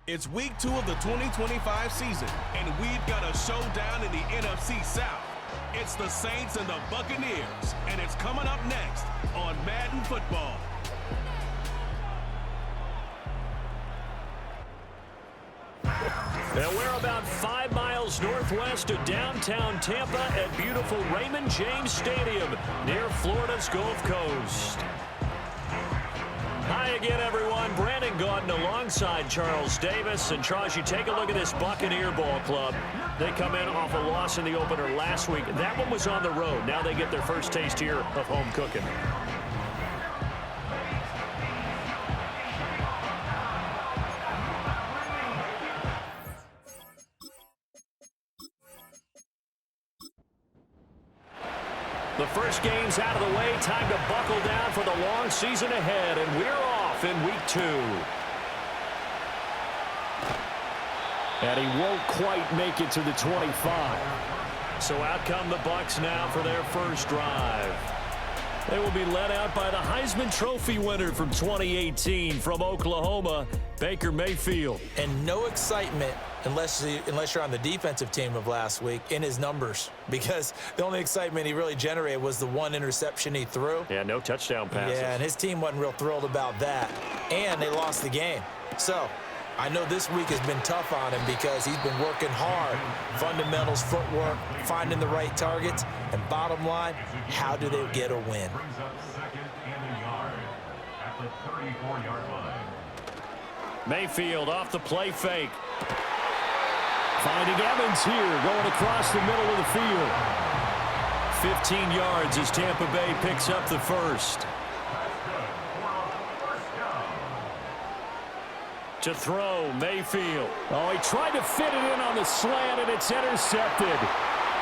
It's week 2 of the 2025 season, and we've got a showdown in the NFC South. It's the Saints and the Buccaneers, and it's coming up next on Madden Football. Now we're about 5 miles northwest of downtown Tampa at beautiful Raymond James Stadium near Florida's Gulf Coast. Hi again, everyone. Brandon Gaudin alongside Charles Davis. And Charles, you take a look at this Buccaneer ball club. They come in off a loss in the opener last week. That one was on the road. Now they get their first taste here of home cooking. The first game's out of the way. Time to buckle down for the long season ahead, and we're off in week 2. And he won't quite make it to the 25. So out come the Bucs now for their first drive. They will be led out by the Heisman Trophy winner from 2018 from Oklahoma, Baker Mayfield. And no excitement unless you're on the defensive team of last week in his numbers, because the only excitement he really generated was the one interception he threw. Yeah, no touchdown passes. Yeah, and his team wasn't real thrilled about that. And they lost the game. So I know this week has been tough on him because he's been working hard. Fundamentals, footwork, finding the right targets. And bottom line, how do they get a win? Brings up second and a yard at the 34-yard line. Mayfield off the play fake. Finding Evans here, going across the middle of the field. 15 yards as Tampa Bay picks up the first. To throw, Mayfield. Oh, he tried to fit it in on the slant, and it's intercepted.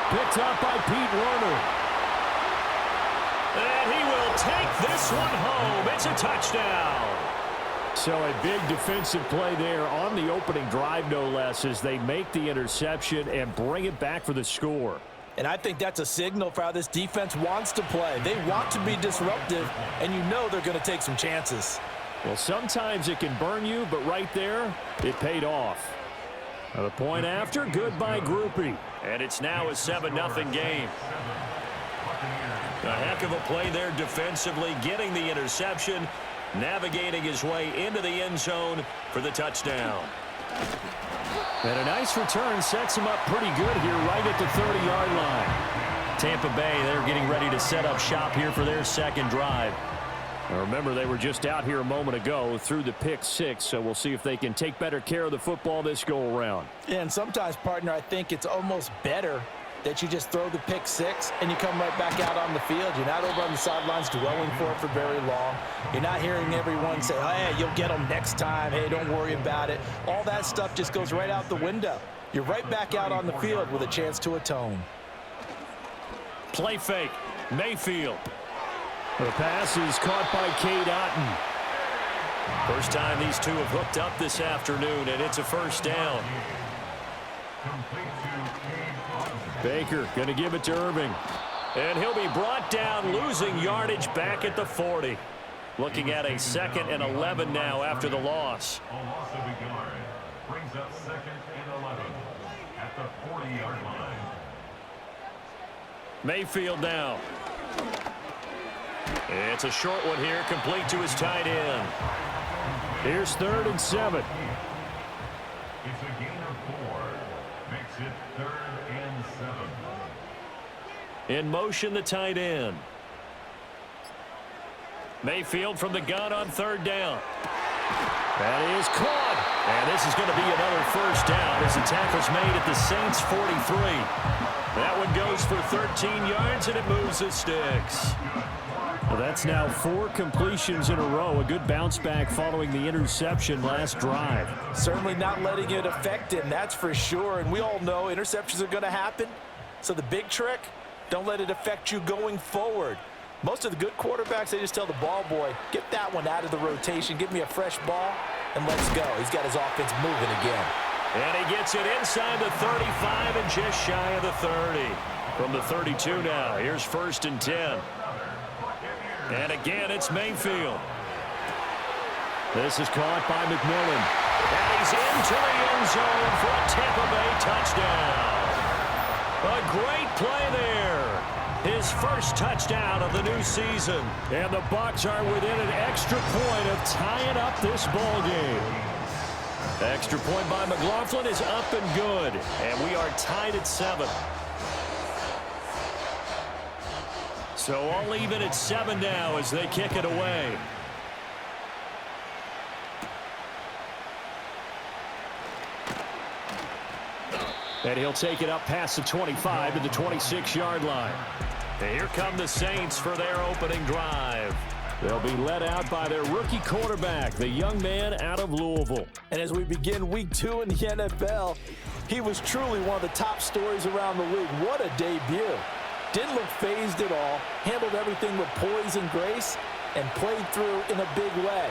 Picked up by Pete Werner. And he will take this one home. It's a touchdown. So a big defensive play there on the opening drive, no less, as they make the interception and bring it back for the score. And I think that's a signal for how this defense wants to play. They want to be disruptive, and you know they're going to take some chances. Well, sometimes it can burn you, but right there, it paid off. Now the point after, good by Groupie. And it's now a 7-0 game. A heck of a play there defensively, getting the interception, navigating his way into the end zone for the touchdown. And a nice return sets him up pretty good here right at the 30-yard line. Tampa Bay, they're getting ready to set up shop here for their second drive. Now remember, they were just out here a moment ago through the pick 6, so we'll see if they can take better care of the football this go-around. Yeah, and sometimes, partner, I think it's almost better that you just throw the pick 6 and you come right back out on the field. You're not over on the sidelines dwelling for it for very long. You're not hearing everyone say, hey, you'll get them next time. Hey, don't worry about it. All that stuff just goes right out the window. You're right back out on the field with a chance to atone. Play fake. Mayfield. The pass is caught by Cade Otton. First time these two have hooked up this afternoon, and it's a first down. Baker going to give it to Irving. And he'll be brought down, losing yardage back at the 40. Looking at a 2nd and 11 now after the loss. A loss of a yard brings up 2nd and 11 at the 40-yard line. Mayfield now. It's a short one here, complete to his tight end. Here's 3rd and 7. It's a gain of 4. Makes it 3rd and 7. In motion, the tight end. Mayfield from the gun on 3rd down. That is caught. And this is going to be another first down as the tackle's made at the Saints' 43. That one goes for 13 yards, and it moves the sticks. Well, that's now 4 completions in a row. A good bounce back following the interception last drive. Certainly not letting it affect him, that's for sure. And we all know interceptions are going to happen. So the big trick, don't let it affect you going forward. Most of the good quarterbacks, they just tell the ball boy, get that one out of the rotation, give me a fresh ball, and let's go. He's got his offense moving again. And he gets it inside the 35 and just shy of the 30. From the 32 now, here's 1st and 10. And again, it's Mayfield. This is caught by McMillan. And he's into the end zone for a Tampa Bay touchdown. A great play there. His first touchdown of the new season. And the Bucs are within an extra point of tying up this ball game. Extra point by McLaughlin is up and good. And we are tied at 7. So all even at 7 now as they kick it away. And he'll take it up past the 25 to the 26-yard line. And here come the Saints for their opening drive. They'll be led out by their rookie quarterback, the young man out of Louisville. And as we begin week 2 in the NFL, he was truly one of the top stories around the league. What a debut. Didn't look phased at all, handled everything with poise and grace, and played through in a big way.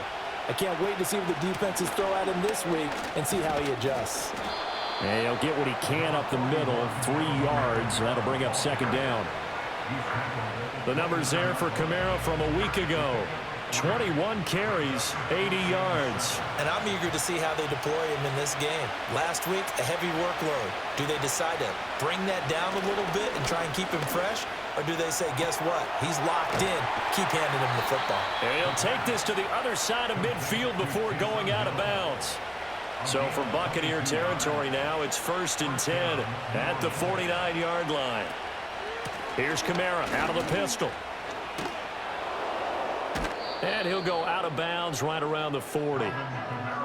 I can't wait to see what the defenses throw at him this week and see how he adjusts. And he'll get what he can up the middle, 3 yards. That'll bring up second down. The numbers there for Kamara from a week ago. 21 carries, 80 yards. And I'm eager to see how they deploy him in this game. Last week, a heavy workload. Do they decide to bring that down a little bit and try and keep him fresh? Or do they say, guess what? He's locked in. Keep handing him the football. And he'll take this to the other side of midfield before going out of bounds. So for Buccaneer territory now, it's 1st and 10 at the 49-yard line. Here's Kamara out of the pistol. And he'll go out of bounds right around the 40.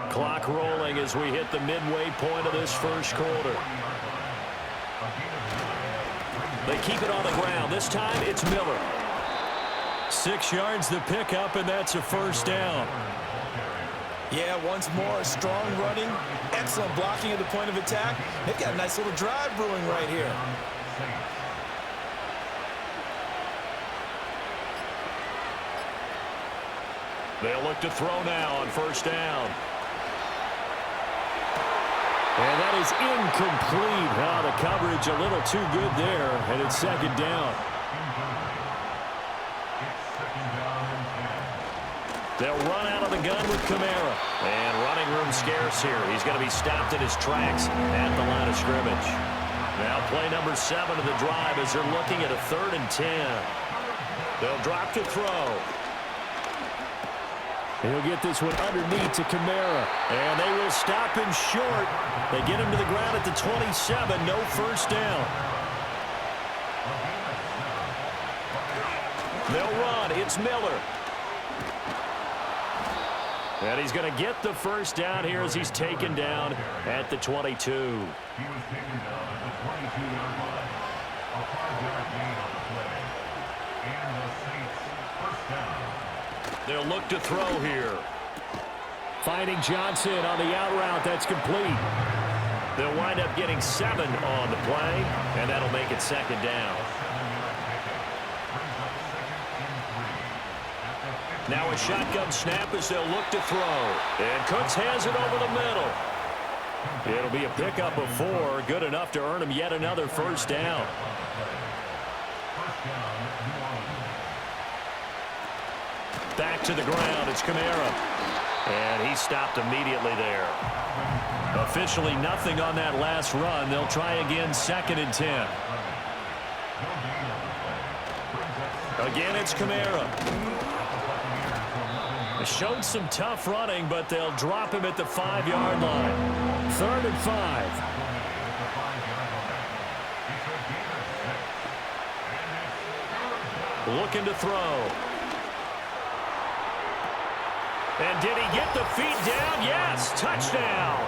Clock rolling as we hit the midway point of this first quarter. They keep it on the ground. This time it's Miller. 6 yards the pickup, and that's a first down. Yeah, once more, strong running, excellent blocking at the point of attack. They've got a nice little drive brewing right here. They'll look to throw now on first down. And that is incomplete. The coverage a little too good there, and it's second down. They'll run out of the gun with Kamara. And running room scarce here. He's going to be stopped in his tracks at the line of scrimmage. Now play number 7 of the drive as they're looking at a 3rd and 10. They'll drop to throw. He'll get this one underneath to Kamara. And they will stop him short. They get him to the ground at the 27. No first down. They'll run. It's Miller. And he's going to get the first down here as he's taken down at the 22. He was taken down at the 22-yard line. A 5-yard gain on the play. And the Saints first down. They'll look to throw here. Finding Johnson on the out route. That's complete. They'll wind up getting 7 on the play, and that'll make it second down. Now a shotgun snap as they'll look to throw. And Cooks has it over the middle. It'll be a pickup of 4. Good enough to earn him yet another first down. Back to the ground. It's Kamara. And he stopped immediately there. Officially nothing on that last run. They'll try again 2nd and 10. Again, it's Kamara. Showed some tough running, but they'll drop him at the 5-yard line. 3rd and 5. Looking to throw. And did he get the feet down? Yes, touchdown.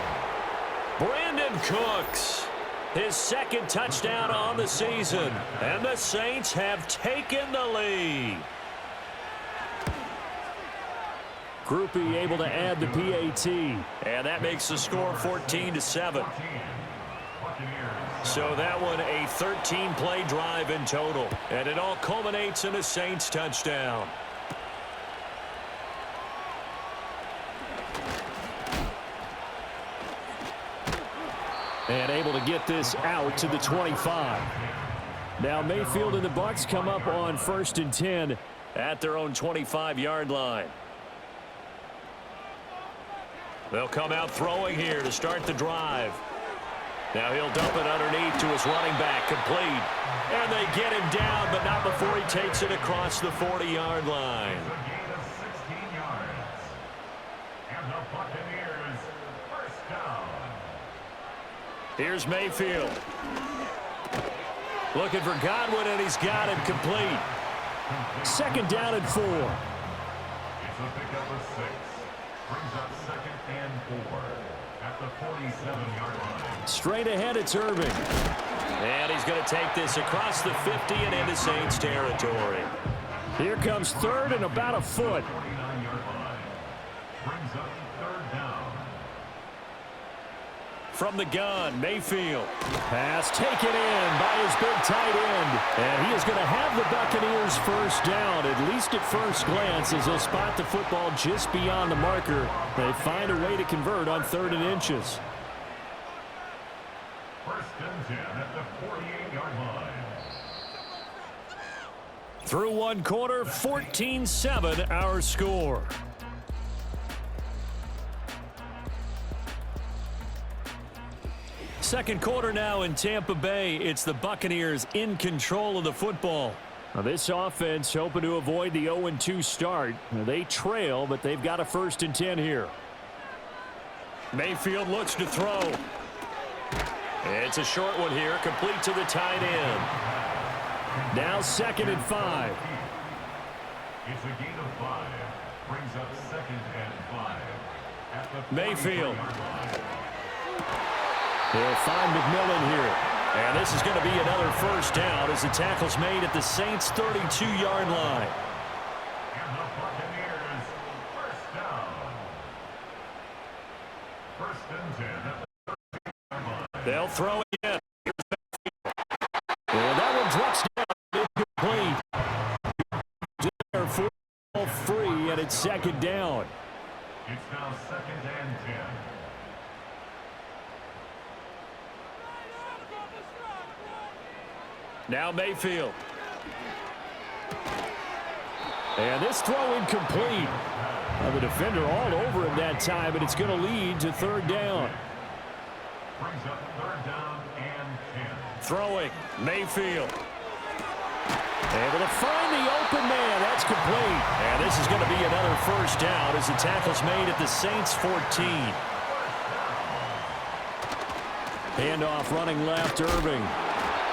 Brandon Cooks, his 2nd touchdown on the season. And the Saints have taken the lead. Groupie able to add the PAT. And that makes the score 14-7. So that one a 13-play drive in total. And it all culminates in a Saints touchdown. And able to get this out to the 25. Now Mayfield and the Bucs come up on 1st and 10 at their own 25-yard line. They'll come out throwing here to start the drive. Now he'll dump it underneath to his running back, complete. And they get him down, but not before he takes it across the 40-yard line. A gain of 16 yards. And the Buccaneers first down. Here's Mayfield. Looking for Godwin, and he's got him complete. Second down and 4. It's a pickup of 6. Brings up second and 4 at the 47-yard line. Straight ahead, it's Irving. And he's going to take this across the 50 and into Saints territory. Here comes third and about a foot. 49-yard line. Brings up third down. From the gun, Mayfield. Pass taken in by his big tight end. And he is going to have the Buccaneers first down, at least at first glance, as they'll spot the football just beyond the marker. They find a way to convert on 3rd and inches. First and 10 at the 48-yard line. Through one quarter, 14-7 our score. Second quarter now in Tampa Bay. It's the Buccaneers in control of the football. Now this offense hoping to avoid the 0-2 start. Now they trail, but they've got a 1st and 10 here. Mayfield looks to throw. It's a short one here, complete to the tight end. Now 2nd and 5. It's a gain of 5. Brings up second and 5 at the Mayfield. 40-yard line. They'll find McMillan here. And this is going to be another first down as the tackle's made at the Saints' 32-yard line. And the Buccaneers first down. First and 10 at the 30-yard line. They'll throw it in. And that one drops down. Incomplete. They're full free, and it's 2nd down. It's now second and 10. Now Mayfield. And this throw incomplete. Now the defender all over him that time, but it's going to lead to 3rd down. Brings up 3rd down and 10. Throwing, Mayfield. Able to find the open man. That's complete. And this is going to be another first down as the tackle's made at the Saints' 14. Handoff running left, Irving.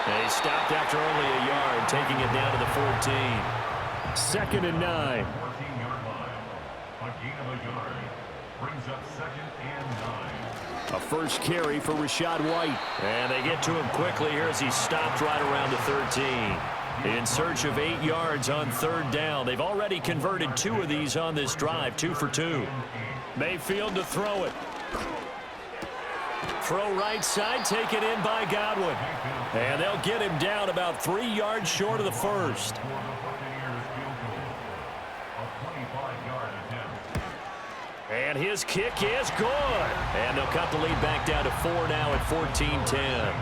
They stopped after only a yard, taking it down to the 14. 2nd and 9. 14-yard line. A gain of a yard. Brings up second and 9. A first carry for Rachaad White. And they get to him quickly here as he stopped right around the 13. In search of 8 yards on 3rd down. They've already converted 2 of these on this drive, 2 for 2. Mayfield to throw it. Throw right side, taken in by Godwin. And they'll get him down about 3 yards short of the first. For the Buccaneers field goal. A 25-yard attempt. And his kick is good. And they'll cut the lead back down to 4 now at 14-10.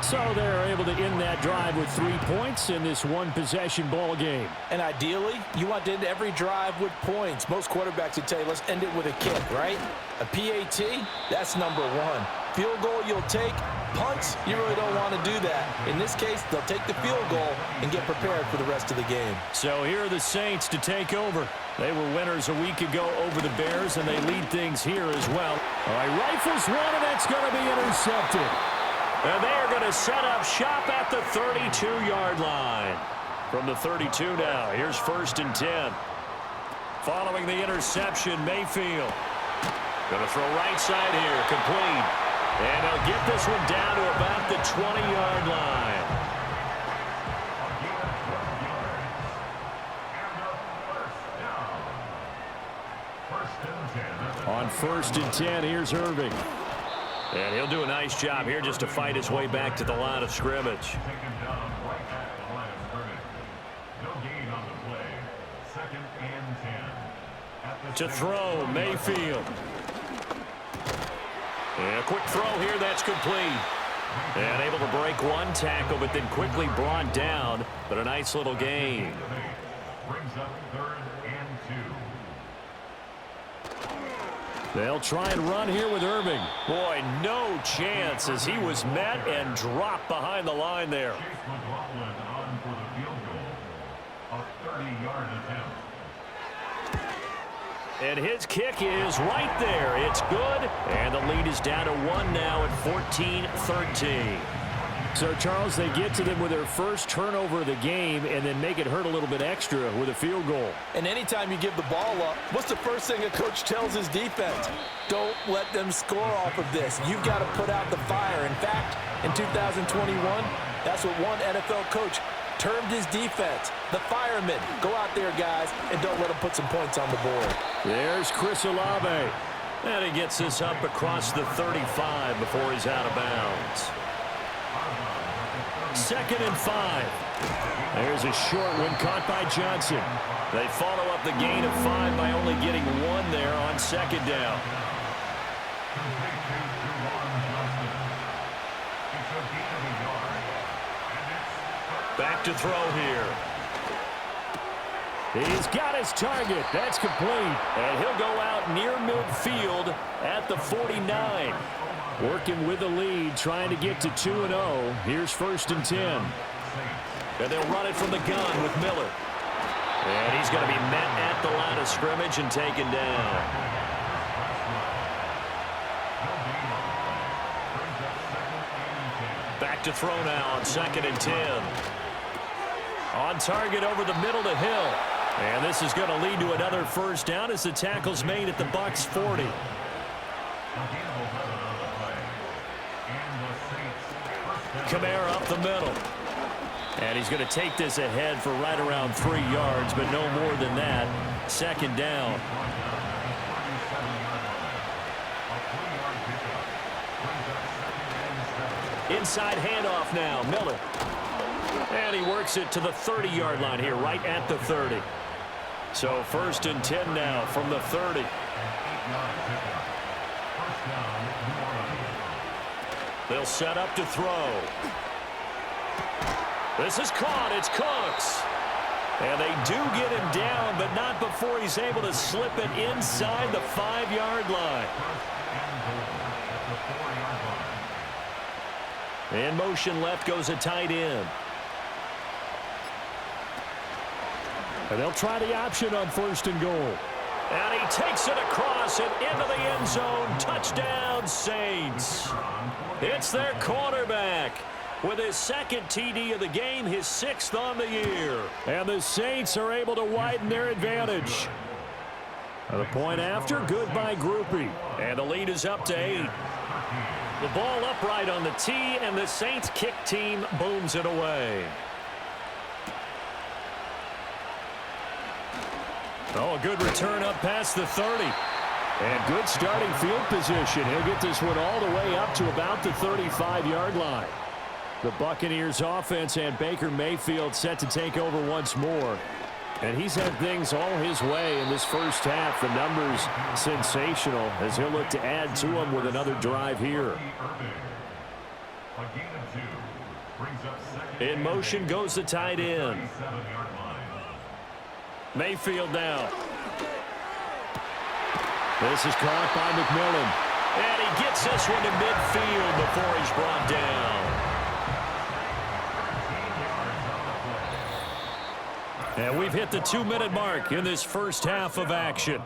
So they're able to end that drive with 3 points in this one-possession ball game. And ideally, you want to end every drive with points. Most quarterbacks would tell you, let's end it with a kick, right? A PAT, that's number 1. Field goal you'll take. Punts, you really don't want to do that. In this case, they'll take the field goal and get prepared for the rest of the game. So here are the Saints to take over. They were winners a week ago over the Bears, and they lead things here as well. All right, rifles one, and that's going to be intercepted. And they are going to set up shop at the 32-yard line. From the 32 now, here's 1st and 10. Following the interception, Mayfield. Going to throw right side here, complete. And they'll get this one down to about the 20-yard line. On 1st and 10, here's Irving. And he'll do a nice job here just to fight his way back to the line of scrimmage. To throw, Mayfield. And a quick throw here, that's complete. And able to break one tackle, but then quickly brought down. But a nice little gain. Brings up 3rd and 2. They'll try and run here with Irving. Boy, no chance as he was met and dropped behind the line there. Chase McLaughlin on for the field goal. A 30-yard attempt. And his kick is right there. It's good. And the lead is down to 1 now at 14-13. So, Charles, they get to them with their first turnover of the game and then make it hurt a little bit extra with a field goal. And anytime you give the ball up, what's the first thing a coach tells his defense? Don't let them score off of this. You've got to put out the fire. In fact, in 2021, that's what one NFL coach termed his defense, the firemen. Go out there, guys, and don't let them put some points on the board. There's Chris Olave. And he gets this up across the 35 before he's out of bounds. 2nd and 5. There's a short one caught by Johnson. They follow up the gain of 5 by only getting 1 there on 2nd down. Back to throw here. He's got his target. That's complete. And he'll go out near midfield at the 49. Working with the lead, trying to get to 2-0. Here's 1st and 10. And they'll run it from the gun with Miller. And he's going to be met at the line of scrimmage and taken down. Back to throw now on 2nd and 10. On target over the middle to Hill. And this is going to lead to another first down as the tackle's made at the Bucs 40. Kamara up the middle. And he's going to take this ahead for right around 3 yards, but no more than that. 2nd down. Inside handoff now, Miller. And he works it to the 30-yard line here, right at the 30. So 1st and 10 now from the 30. They'll set up to throw. This is caught. It's Cooks. And they do get him down, but not before he's able to slip it inside the 5-yard line. In motion left goes a tight end. And they'll try the option on 1st and goal. And he takes it across and into the end zone. Touchdown, Saints. It's their quarterback with his 2nd TD of the game, his 6th on the year. And the Saints are able to widen their advantage. The point after, good by Groupie. And the lead is up to 8. The ball upright on the tee, and the Saints kick team booms it away. Oh, a good return up past the 30. And good starting field position. He'll get this one all the way up to about the 35-yard line. The Buccaneers offense and Baker Mayfield set to take over once more. And he's had things all his way in this first half. The numbers sensational as he'll look to add to them with another drive here. In motion goes the tight end. Mayfield now. This is caught by McMillan. And he gets this one to midfield before he's brought down. And we've hit the 2-minute mark in this first half of action.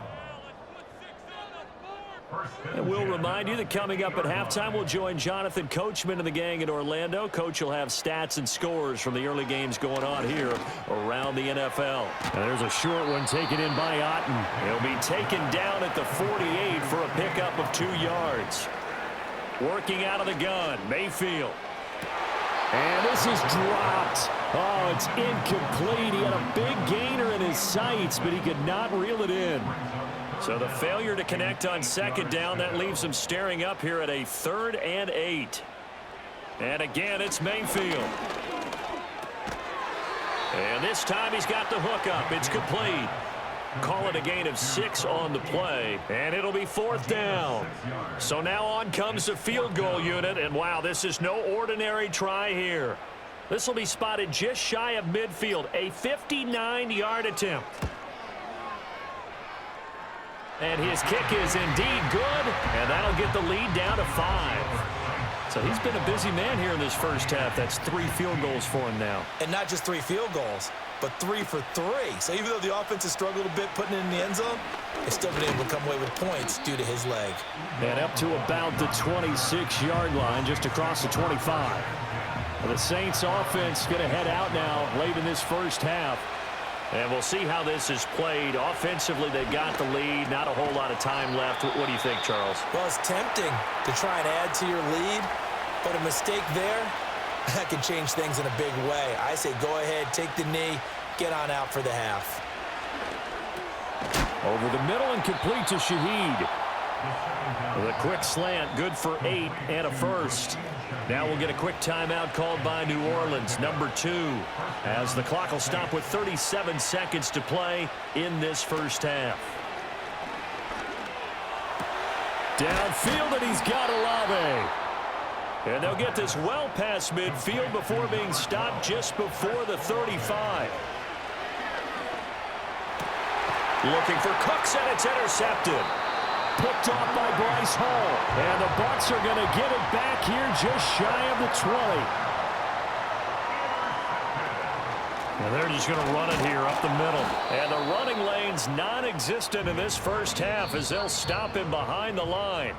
And we'll remind you that coming up at halftime, we'll join Jonathan Coachman and the gang in Orlando. Coach will have stats and scores from the early games going on here around the NFL. And there's a short one taken in by Otten. He'll be taken down at the 48 for a pickup of 2 yards. Working out of the gun, Mayfield. And this is dropped. Oh, it's incomplete. He had a big gainer in his sights, but he could not reel it in. So the failure to connect on 2nd down, that leaves him staring up here at a 3rd and 8. And again, it's Mayfield. And this time he's got the hook up. It's complete. Call it a gain of 6 on the play, and it'll be 4th down. So now on comes the field goal unit, and wow, this is no ordinary try here. This will be spotted just shy of midfield, a 59-yard attempt. And his kick is indeed good, and that'll get the lead down to 5. So he's been a busy man here in this first half. That's 3 field goals for him now. And not just 3 field goals, but 3 for 3. So even though the offense has struggled a bit putting it in the end zone, they've still been able to come away with points due to his leg. And up to about the 26-yard line, just across the 25. The Saints offense going to head out now late in this first half. And we'll see how this is played. Offensively, they got the lead. Not a whole lot of time left. What do you think, Charles? Well, it's tempting to try and add to your lead, but a mistake there, that can change things in a big way. I say go ahead, take the knee, get on out for the half. Over the middle and complete to Shaheed. With a quick slant, good for 8 and a first. Now we'll get a quick timeout called by New Orleans, number 2, as the clock will stop with 37 seconds to play in this first half. Downfield, and he's got Olave. And they'll get this well past midfield before being stopped just before the 35. Looking for Cooks, and it's intercepted. Picked off by Bryce Hall. And the Bucs are going to get it back here just shy of the 20. And they're just going to run it here up the middle. And the running lane's non-existent in this first half as they'll stop him behind the line.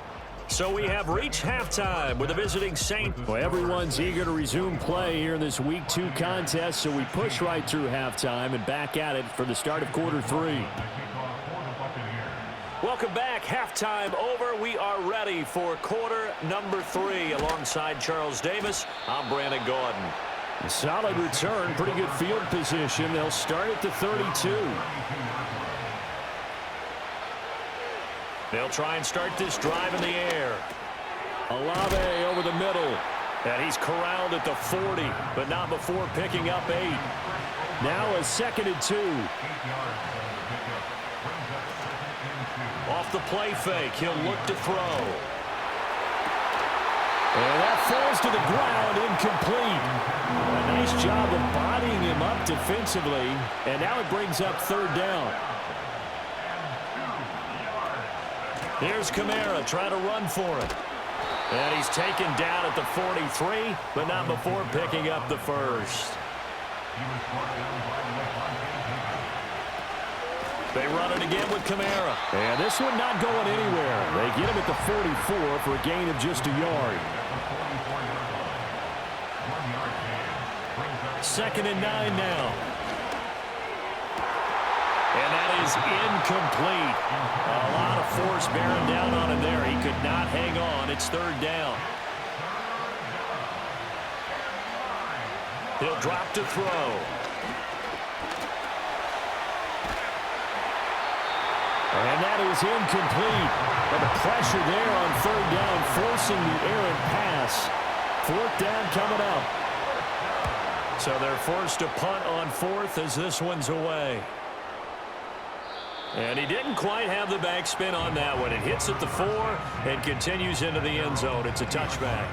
So we have reached halftime with a visiting Saint. Well, everyone's eager to resume play here in this Week 2 contest, so we push right through halftime and back at it for the start of quarter 3. Welcome back. Halftime over. We are ready for quarter number 3. Alongside Charles Davis, I'm Brandon Gordon. A solid return. Pretty good field position. They'll start at the 32. They'll try and start this drive in the air. Olave over the middle. And he's corralled at the 40, but not before picking up 8. Now a 2nd and 2. Off the play fake, he'll look to throw. And that falls to the ground, incomplete. A nice job of bodying him up defensively, and now it brings up 3rd down. Here's Kamara trying to run for it. And he's taken down at the 43, but not before picking up the first. They run it again with Kamara. And this one not going anywhere. They get him at the 44 for a gain of just a yard. 2nd and 9 now. And that is incomplete. A lot of force bearing down on him there. He could not hang on. It's 3rd down. He'll drop to throw. And that is incomplete. But the pressure there on 3rd down, forcing the errant pass. 4th down coming up. So they're forced to punt on 4th as this one's away. And he didn't quite have the backspin on that one. It hits at the 4 and continues into the end zone. It's a touchback.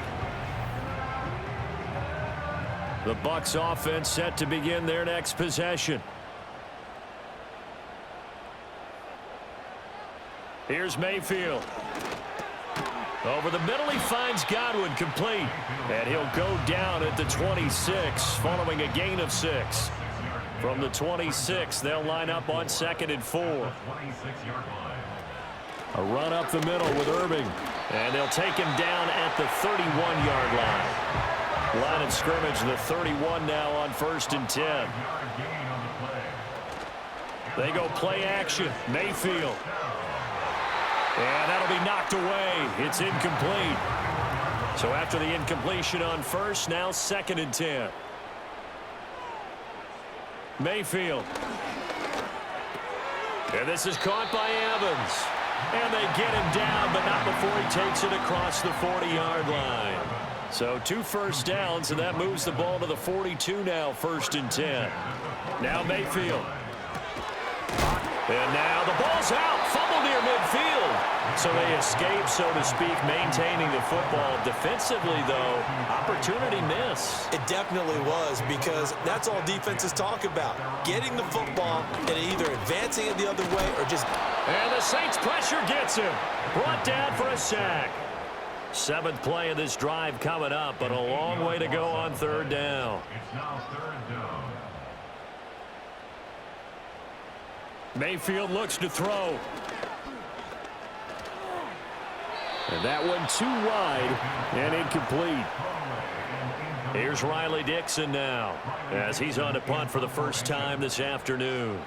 The Bucs offense set to begin their next possession. Here's Mayfield. Over the middle, he finds Godwin complete. And he'll go down at the 26 following a gain of 6. From the 26, they'll line up on 2nd and 4. A run up the middle with Irving. And they'll take him down at the 31-yard line. Line of scrimmage, the 31 now on 1st and 10. They go play action. Mayfield. And that'll be knocked away. It's incomplete. So after the incompletion on 1st, now 2nd and 10. Mayfield. And this is caught by Evans. And they get him down, but not before he takes it across the 40-yard line. So 2 first downs, and that moves the ball to the 42 now, 1st and 10. Now Mayfield. And now the ball's out. Fumble near midfield. So they escape, so to speak, maintaining the football. Defensively, though, opportunity miss. It definitely was, because that's all defenses talk about. Getting the football and either advancing it the other way or just And the Saints pressure gets him. Brought down for a sack. 7th play of this drive coming up, but a long way to go on 3rd down. It's now 3rd down. Mayfield looks to throw. And that one too wide and incomplete. Here's Riley Dixon now as he's on to punt for the first time this afternoon.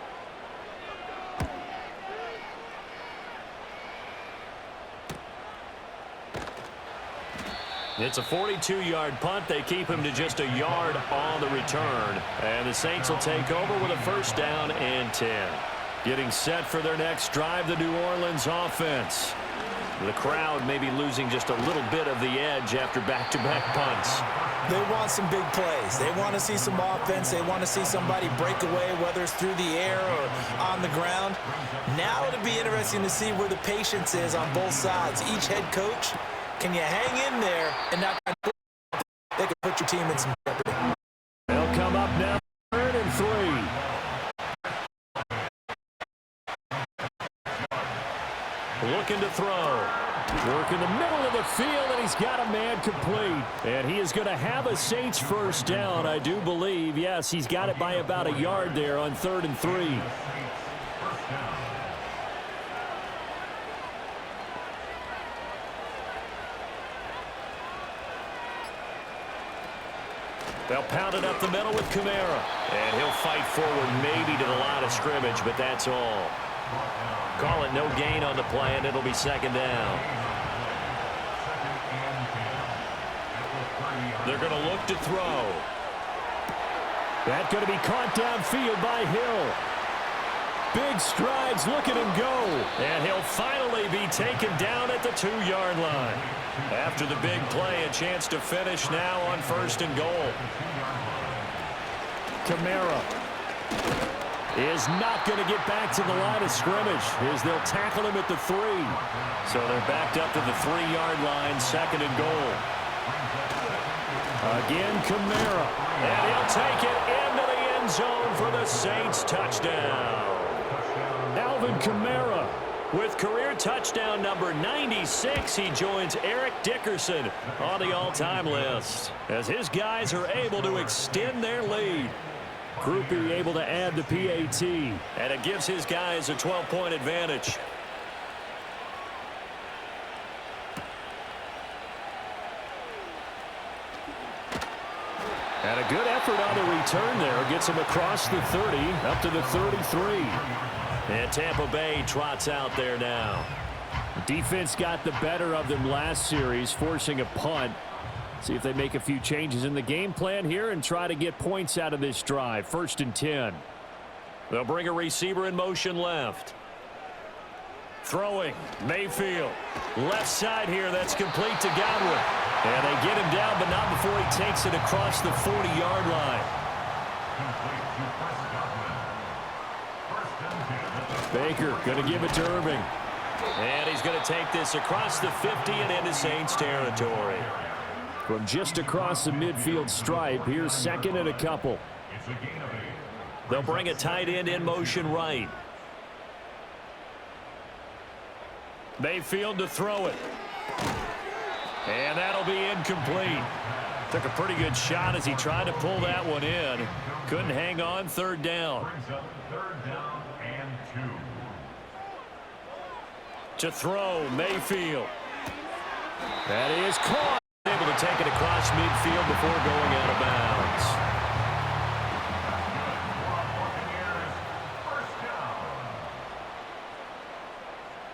It's a 42-yard punt. They keep him to just a yard on the return. And the Saints will take over with a 1st down and 10. Getting set for their next drive, the New Orleans offense. The crowd may be losing just a little bit of the edge after back-to-back punts. They want some big plays. They want to see some offense. They want to see somebody break away, whether it's through the air or on the ground. Now it'll be interesting to see where the patience is on both sides. Each head coach, can you hang in there and not they can put your team in some jeopardy. They'll come up now, 3rd and 3. Looking to throw. Work in the middle of the field, and he's got a man complete. And he is going to have a Saints 1st down, I do believe. Yes, he's got it by about a yard there on 3rd and 3. They'll pound it up the middle with Kamara. And he'll fight forward maybe to the line of scrimmage, but that's all. Call it no gain on the play, and it'll be 2nd down. They're going to look to throw. That's going to be caught downfield by Hill. Big strides, look at him go. And he'll finally be taken down at the 2-yard line. After the big play, a chance to finish now on 1st and goal. Kamara is not going to get back to the line of scrimmage as they'll tackle him at the 3. So they're backed up to the 3-yard line, 2nd and goal. Again, Kamara. And he'll take it into the end zone for the Saints touchdown. Alvin Kamara with career touchdown number 96. He joins Eric Dickerson on the all-time list as his guys are able to extend their lead. Group B able to add the PAT, and it gives his guys a 12-point advantage. And a good effort on the return there. Gets him across the 30, up to the 33. And Tampa Bay trots out there now. Defense got the better of them last series, forcing a punt. See if they make a few changes in the game plan here and try to get points out of this drive. 1st and 10. They'll bring a receiver in motion left. Throwing, Mayfield. Left side here, that's complete to Godwin. And they get him down, but not before he takes it across the 40-yard line. Baker going to give it to Irving. And he's going to take this across the 50 and into Saints territory. From just across the midfield stripe, here's 2nd and a couple. They'll bring a tight end in motion right. Mayfield to throw it. And that'll be incomplete. Took a pretty good shot as he tried to pull that one in. Couldn't hang on. 3rd down. 3rd down and 2. To throw, Mayfield. That is caught. Able to take it across midfield before going out of bounds.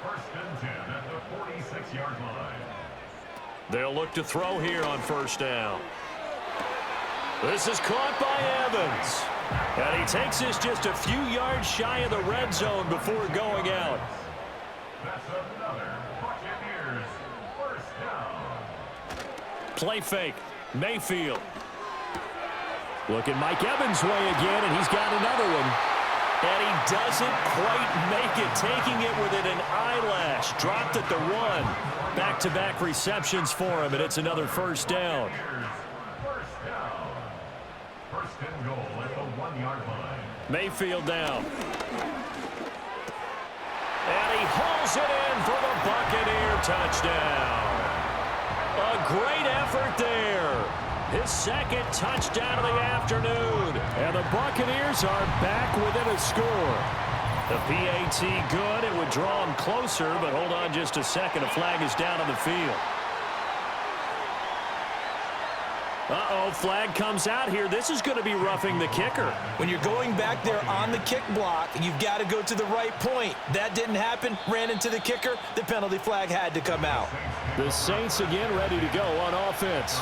First and 10 at the 46-yard line. They'll look to throw here on 1st down. This is caught by Evans. And he takes this just a few yards shy of the red zone before going out. That's another Buccaneers 1st down. Play fake. Mayfield. Looking Mike Evans' way again, and he's got another one. And he doesn't quite make it, taking it within an eyelash. Dropped at the 1. Back-to-back receptions for him, and it's another 1st down. First down. 1st and goal at the 1-yard line. Mayfield down. And he hauls it in for the Buccaneer touchdown. A great effort there. His second touchdown of the afternoon. And the Buccaneers are back within a score. The PAT good. It would draw him closer, but hold on just a second. A flag is down on the field. Uh-oh, flag comes out here. This is going to be roughing the kicker. When you're going back there on the kick block, you've got to go to the right point. That didn't happen. Ran into the kicker. The penalty flag had to come out. The Saints again ready to go on offense.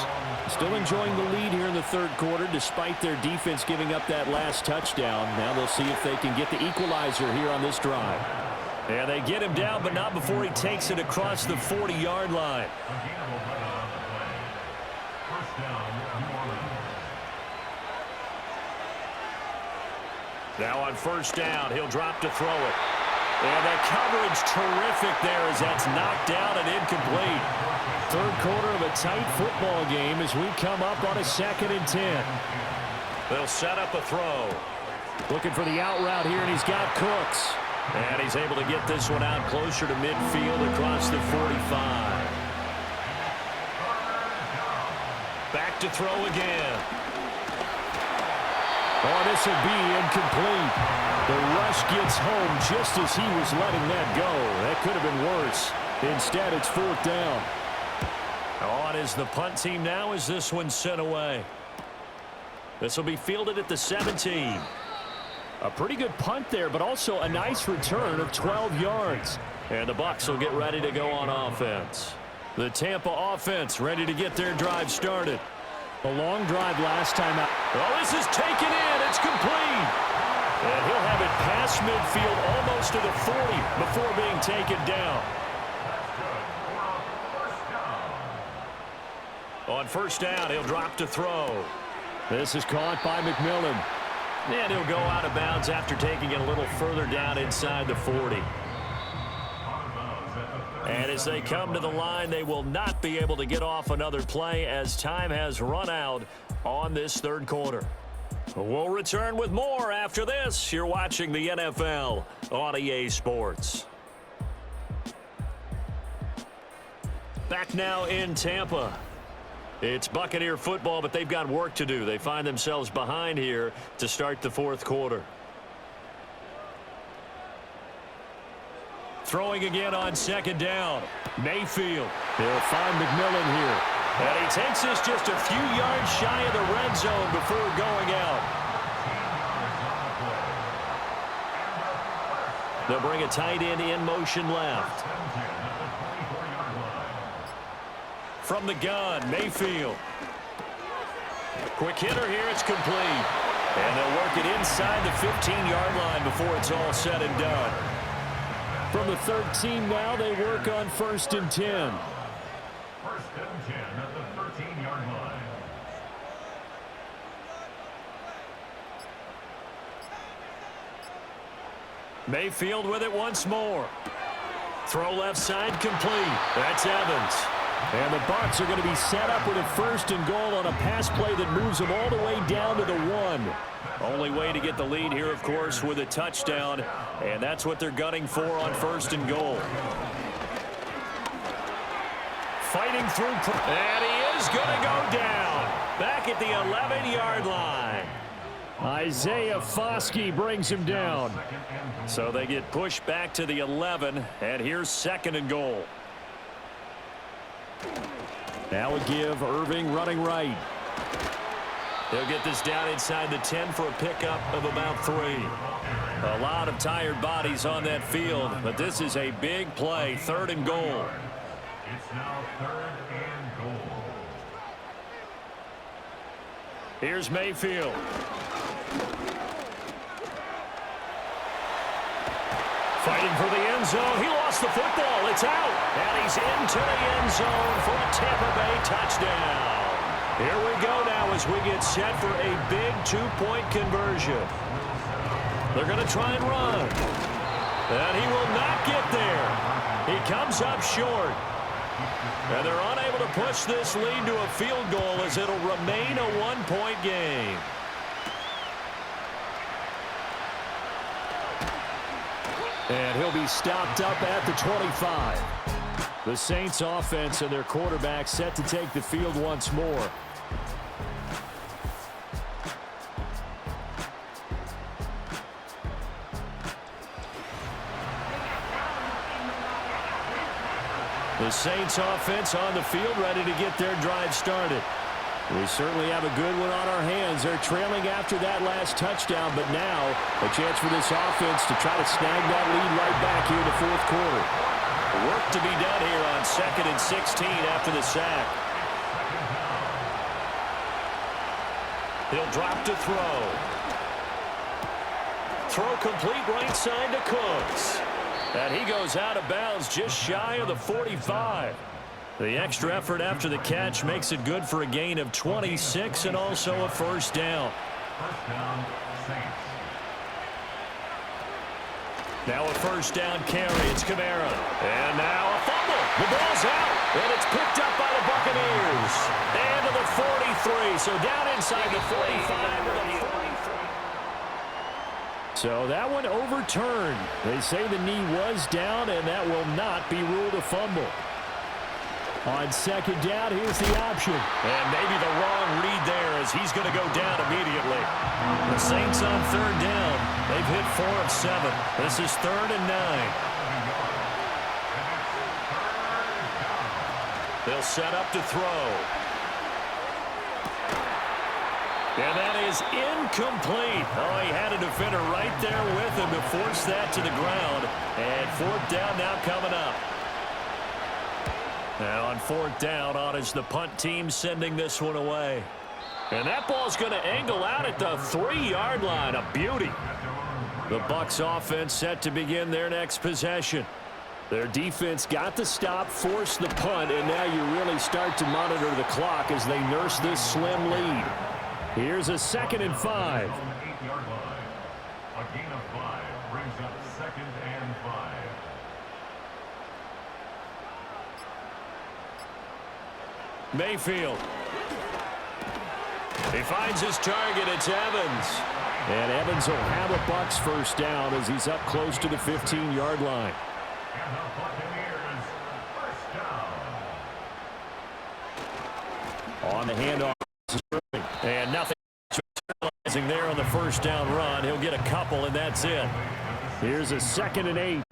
Still enjoying the lead here in the third quarter despite their defense giving up that last touchdown. Now they'll see if they can get the equalizer here on this drive. And they get him down, but not before he takes it across the 40-yard line. Now on first down, he'll drop to throw it. And the coverage terrific there as that's knocked down and incomplete. Third quarter of a tight football game as we come up on a 2nd and 10. They'll set up a throw. Looking for the out route here, and he's got Cooks. And he's able to get this one out closer to midfield across the 45. Back to throw again. Oh, this will be incomplete. The rush gets home just as he was letting that go. That could have been worse. Instead, it's 4th down. On is the punt team now as this one's sent away. This will be fielded at the 17. A pretty good punt there, but also a nice return of 12 yards. And the Bucs will get ready to go on offense. The Tampa offense ready to get their drive started. A long drive last time out. Oh, this is taken in. It's complete. And he'll have it past midfield almost to the 40 before being taken down. On first down, he'll drop to throw. This is caught by McMillan. And he'll go out of bounds after taking it a little further down inside the 40. And as they come to the line, they will not be able to get off another play as time has run out on this third quarter. We'll return with more after this. You're watching the NFL on EA Sports. Back now in Tampa. It's Buccaneer football, but they've got work to do. They find themselves behind here to start the fourth quarter. Throwing again on second down. Mayfield. He'll find McMillan here. And he takes this just a few yards shy of the red zone before going out. They'll bring a tight end in motion left. From the gun, Mayfield. Quick hitter here, it's complete. And they'll work it inside the 15-yard line before it's all said and done. From the 13 now, they work on 1st and 10. 1st and 10 at the 13-yard line. Mayfield with it once more. Throw left side complete. That's Evans. And the Bucs are going to be set up with a 1st and goal on a pass play that moves them all the way down to the 1. Only way to get the lead here, of course, with a touchdown. And that's what they're gunning for on 1st and goal. Fighting through. And he is going to go down. Back at the 11-yard line. Isaiah Foskey brings him down. So they get pushed back to the 11. And here's 2nd and goal. Now a give. Irving running right. They'll get this down inside the 10 for a pickup of about 3. A lot of tired bodies on that field, but this is a big play. 3rd and goal. It's now 3rd and goal. Here's Mayfield. Fighting for the end zone. He lost the football. It's out. And he's into the end zone for a Tampa Bay touchdown. Here we go now as we get set for a big 2-point conversion. They're going to try and run. And he will not get there. He comes up short. And they're unable to push this lead to a field goal as it'll remain a 1-point game. And he'll be stopped up at the 25. The Saints offense and their quarterback set to take the field once more. The Saints offense on the field, ready to get their drive started. We certainly have a good one on our hands. They're trailing after that last touchdown, but now a chance for this offense to try to snag that lead right back here in the fourth quarter. Work to be done here on 2nd and 16 after the sack. He'll drop to throw. Throw complete right side to Cooks. And he goes out of bounds just shy of the 45. The extra effort after the catch makes it good for a gain of 26 and also a first down. First down, Saints. Now a first down carry. It's Kamara. And now a fumble. The ball's out. And it's picked up by the Buccaneers. And to the 43. So down inside the 45 to the 43. So that one overturned. They say the knee was down, and that will not be ruled a fumble. On second down, here's the option. And maybe the wrong read there as he's going to go down immediately. The Saints on third down. They've hit 4 of 7. This is 3rd and 9. They'll set up to throw. And that is incomplete. Oh, he had a defender right there with him to force that to the ground. And 4th down now coming up. Now on 4th down, on is the punt team sending this one away. And that ball's going to angle out at the 3-yard line. A beauty. The Bucs offense set to begin their next possession. Their defense got the stop, forced the punt, and now you really start to monitor the clock as they nurse this slim lead. Here's a 2nd and 5. On the 8-yard line. A gain of 5 brings up 2nd and 5. Mayfield. He finds his target. It's Evans. And Evans will have a Bucs first down as he's up close to the 15-yard line. And the Buccaneers first down. On the handoff. And nothing there on the first down run. He'll get a couple, and that's it. Here's a 2nd and 8.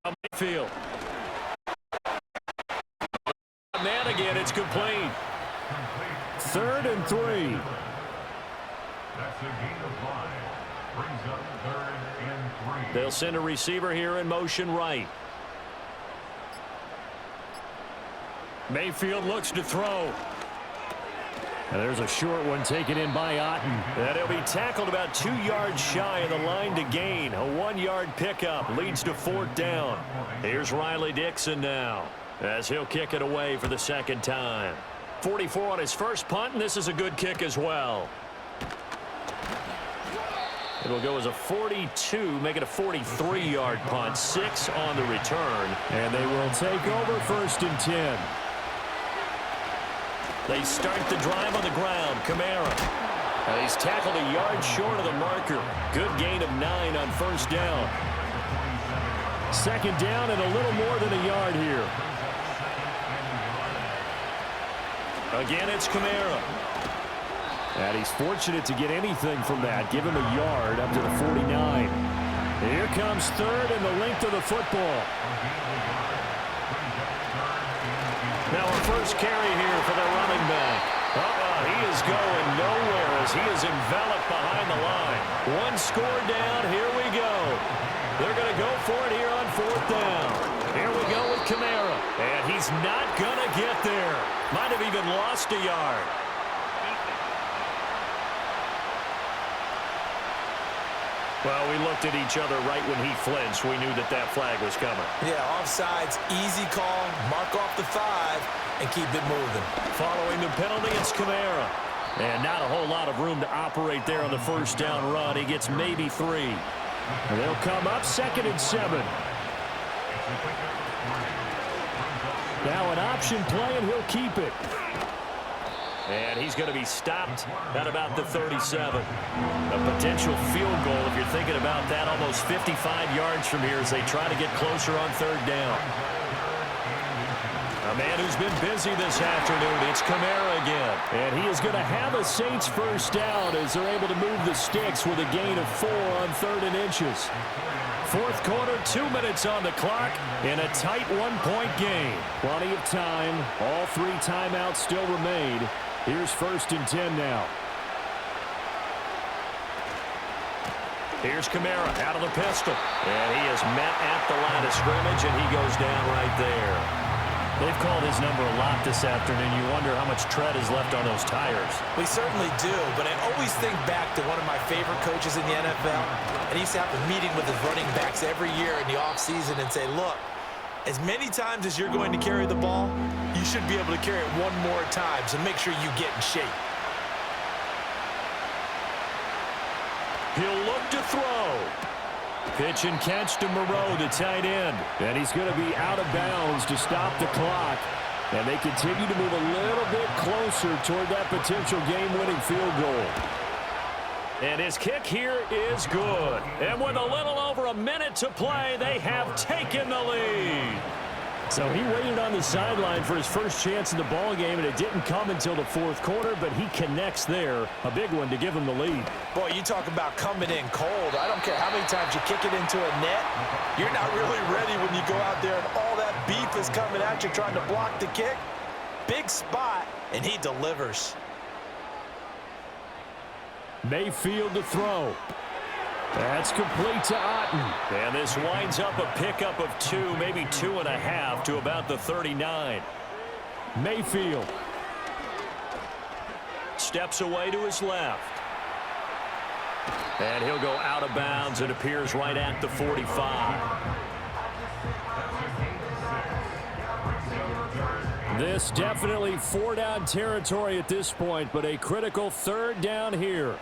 Now Mayfield. Man again, it's complete. 3rd and 3. That's a gain of 5. Brings up 3rd and 3. They'll send a receiver here in motion right. Mayfield looks to throw. And there's a short one taken in by Otten. And he'll be tackled about 2 yards shy of the line to gain. A 1-yard pickup leads to 4th down. Here's Riley Dixon now as he'll kick it away for the 2nd time. 44 on his first punt, and this is a good kick as well. It'll go as a 42, make it a 43-yard punt. 6 on the return. And they will take over 1st and 10. They start the drive on the ground. Kamara. He's tackled a yard short of the marker. Good gain of 9 on first down. 2nd down and a little more than a yard here. Again, it's Kamara. And he's fortunate to get anything from that. Give him a yard up to the 49. Here comes 3rd and the length of the football. Now a first carry here for the running back. He is going nowhere as he is enveloped behind the line. 1 score down. Here we go. They're going to go for it here on 4th down. Here we go with Kamara. And he's not going to get there. Might have even lost a yard. Well, we looked at each other right when he flinched. We knew that that flag was coming. Yeah, offsides, easy call, mark off the 5, and keep it moving. Following the penalty, it's Kamara. And not a whole lot of room to operate there on the first down run. He gets maybe 3. And they'll come up 2nd and 7. Now an option play, and he'll keep it. And he's going to be stopped at about the 37. A potential field goal, if you're thinking about that, almost 55 yards from here as they try to get closer on third down. A man who's been busy this afternoon, it's Kamara again. And he is going to have a Saints first down as they're able to move the sticks with a gain of 4 on 3rd and inches. Fourth quarter, 2 minutes on the clock in a tight 1-point game. Plenty of time. All 3 timeouts still remain. Here's 1st and 10 now. Here's Kamara out of the pistol. And he is met at the line of scrimmage, and he goes down right there. They've called his number a lot this afternoon. You wonder how much tread is left on those tires. We certainly do, but I always think back to one of my favorite coaches in the NFL, and he used to have a meeting with his running backs every year in the offseason and say, look, as many times as you're going to carry the ball, you should be able to carry it one more time, so make sure you get in shape. He'll look to throw. Pitch and catch to Moreau, the tight end. And he's going to be out of bounds to stop the clock. And they continue to move a little bit closer toward that potential game-winning field goal. And his kick here is good. And with a little over a minute to play, they have taken the lead. So he waited on the sideline for his first chance in the ball game, and it didn't come until the 4th quarter, but he connects there. A big one to give him the lead. Boy, you talk about coming in cold. I don't care how many times you kick it into a net. You're not really ready when you go out there and all that beef is coming at you trying to block the kick. Big spot, and he delivers. Mayfield to throw. That's complete to Otten. And this winds up a pickup of 2, maybe 2.5 to about the 39. Mayfield steps away to his left. And he'll go out of bounds. It appears right at the 45. This definitely 4-down territory at this point, but a critical 3rd down here.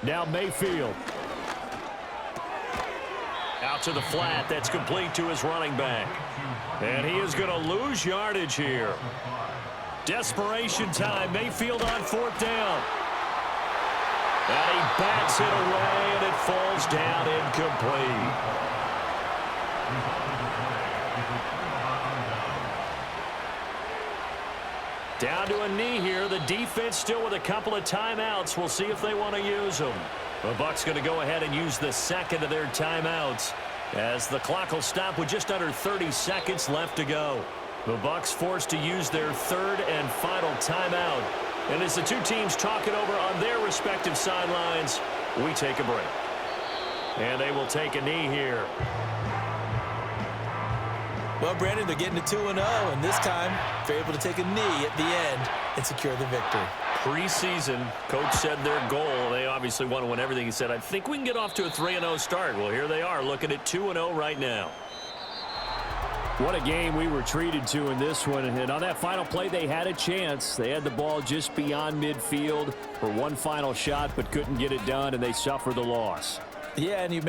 Now Mayfield. Out to the flat. That's complete to his running back. And he is going to lose yardage here. Desperation time. Mayfield on 4th down. And he bats it away, and it falls down incomplete. Down to a knee here. The defense still with a couple of timeouts. We'll see if they want to use them. The Bucs going to go ahead and use the 2nd of their timeouts as the clock will stop with just under 30 seconds left to go. The Bucs forced to use their 3rd and final timeout. And as the two teams talk it over on their respective sidelines, we take a break. And they will take a knee here. Well, Brandon, they're getting to 2-0, and this time they're able to take a knee at the end and secure the victory. Preseason, coach said their goal, they obviously want to win everything. He said, I think we can get off to a 3-0 start. Well, here they are looking at 2-0 right now. What a game we were treated to in this one. And on that final play, they had a chance. They had the ball just beyond midfield for one final shot, but couldn't get it done, and they suffered the loss. Yeah, and you